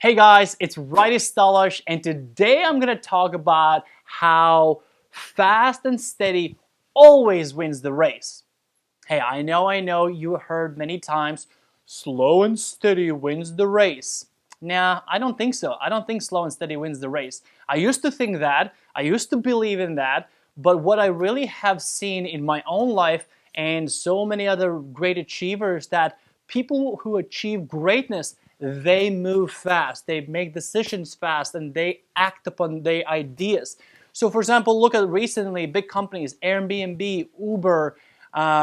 Hey guys, it's Raitis Stalazs, and today I'm going to talk about how fast and steady always wins the race. Hey, I know, you heard many times, slow and steady wins the race. Nah, I don't think so. I don't think slow and steady wins the race. I used to think that, I used to believe in that, but what I really have seen in my own life and so many other great achievers, that people who achieve greatness, they move fast, they make decisions fast, and they act upon their ideas. So for example, look at recently big companies, Airbnb, Uber,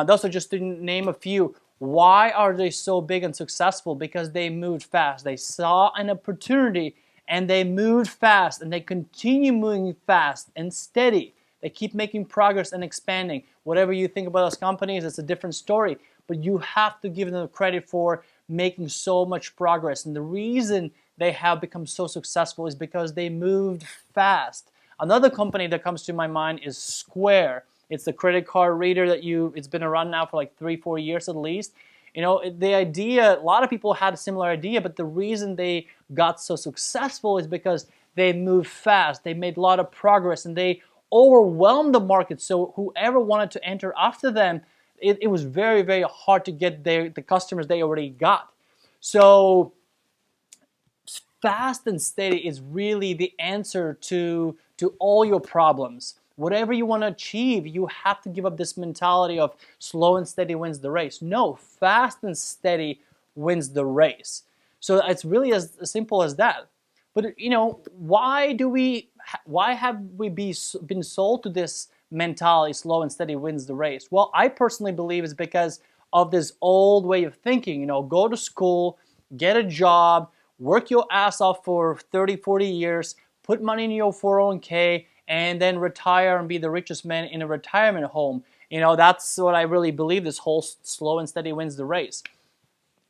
those are just to name a few. Why are they so big and successful? Because they moved fast. They saw an opportunity and they moved fast, and they continue moving fast and steady. They keep making progress and expanding. Whatever you think about those companies, it's a different story, but you have to give them credit for making so much progress. And the reason they have become so successful is because they moved fast. Another company that comes to my mind is Square. It's the credit card reader that it's been around now for like 3-4 years at least. You know, the idea, a lot of people had a similar idea, but the reason they got so successful is because they moved fast. They made a lot of progress and they overwhelmed the market. So whoever wanted to enter after them, it was very, very hard to get the customers they already got. So fast and steady is really the answer to all your problems. Whatever you want to achieve, you have to give up this mentality of slow and steady wins the race. No, fast and steady wins the race. So it's really as simple as that. But you know, why have we been sold to this mentality, slow and steady wins the race? Well, I personally believe it's because of this old way of thinking. You know, go to school, get a job, work your ass off for 30-40 years, put money in your 401k, and then retire and be the richest man in a retirement home. You know, that's what I really believe, this whole slow and steady wins the race.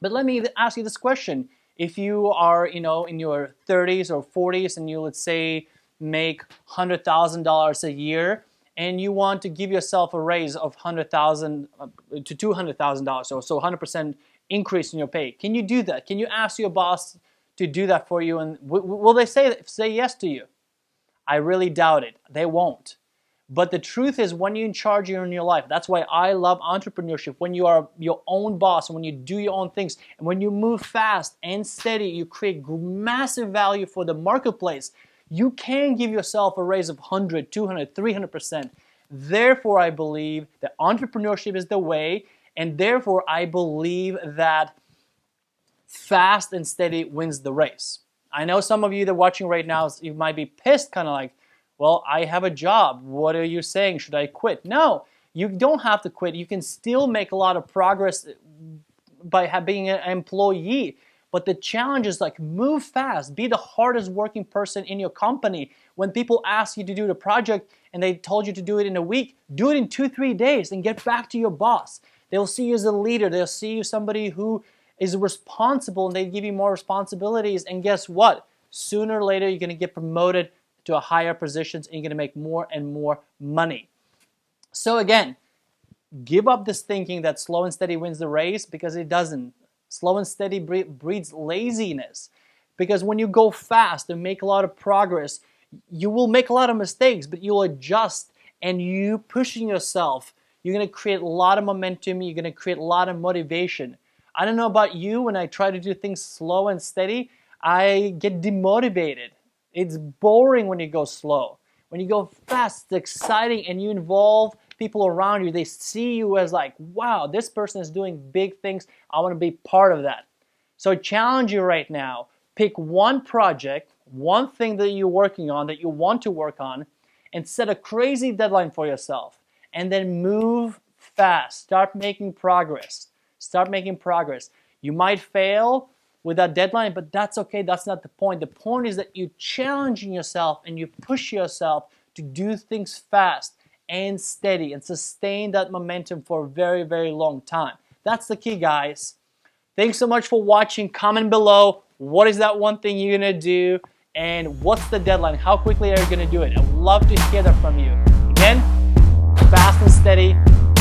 But let me ask you this question. If you are, you know, in your 30s or 40s and you, let's say, make $100,000 a year, and you want to give yourself a raise of $100,000 to $200,000, so 100% increase in your pay. Can you do that? Can you ask your boss to do that for you? And will they say yes to you? I really doubt it. They won't. But the truth is, when you're in charge in your life, that's why I love entrepreneurship. When you are your own boss, when you do your own things, and when you move fast and steady, you create massive value for the marketplace. You can give yourself a raise of 100, 200, 300%. Therefore, I believe that entrepreneurship is the way, and therefore, I believe that fast and steady wins the race. I know some of you that are watching right now, you might be pissed, kind of like, well, I have a job. What are you saying? Should I quit? No, you don't have to quit. You can still make a lot of progress by being an employee. But the challenge is, like, move fast. Be the hardest working person in your company. When people ask you to do the project and they told you to do it in a week, do it in 2-3 days and get back to your boss. They'll see you as a leader. They'll see you somebody who is responsible, and they give you more responsibilities. And guess what? Sooner or later, you're going to get promoted to a higher positions, and you're going to make more and more money. So again, give up this thinking that slow and steady wins the race, because it doesn't. Slow and steady breeds laziness, because when you go fast and make a lot of progress, you will make a lot of mistakes, but you'll adjust, and you pushing yourself, you're going to create a lot of momentum, you're going to create a lot of motivation. I don't know about you, when I try to do things slow and steady, I get demotivated. It's boring when you go slow. When you go fast, it's exciting, and you involve people around you. They see you as like, wow, this person is doing big things. I want to be part of that. So I challenge you right now. Pick one project, one thing that you're working on, that you want to work on, and set a crazy deadline for yourself. And then move fast. Start making progress. Start making progress. You might fail with that deadline, but that's okay. That's not the point. The point is that you're challenging yourself and you push yourself to do things fast and steady and sustain that momentum for a very, very long time. That's the key, guys. Thanks so much for watching. Comment below. What is that one thing you're going to do? And what's the deadline? How quickly are you going to do it? I would love to hear that from you. Again, fast and steady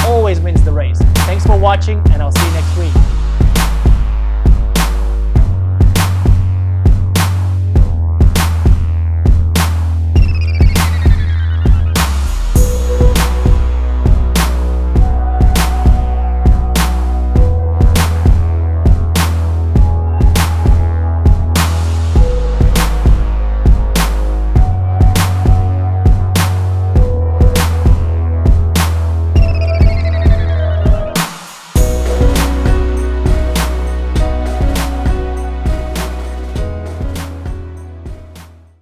always wins the race. Thanks for watching, and I'll see you next week.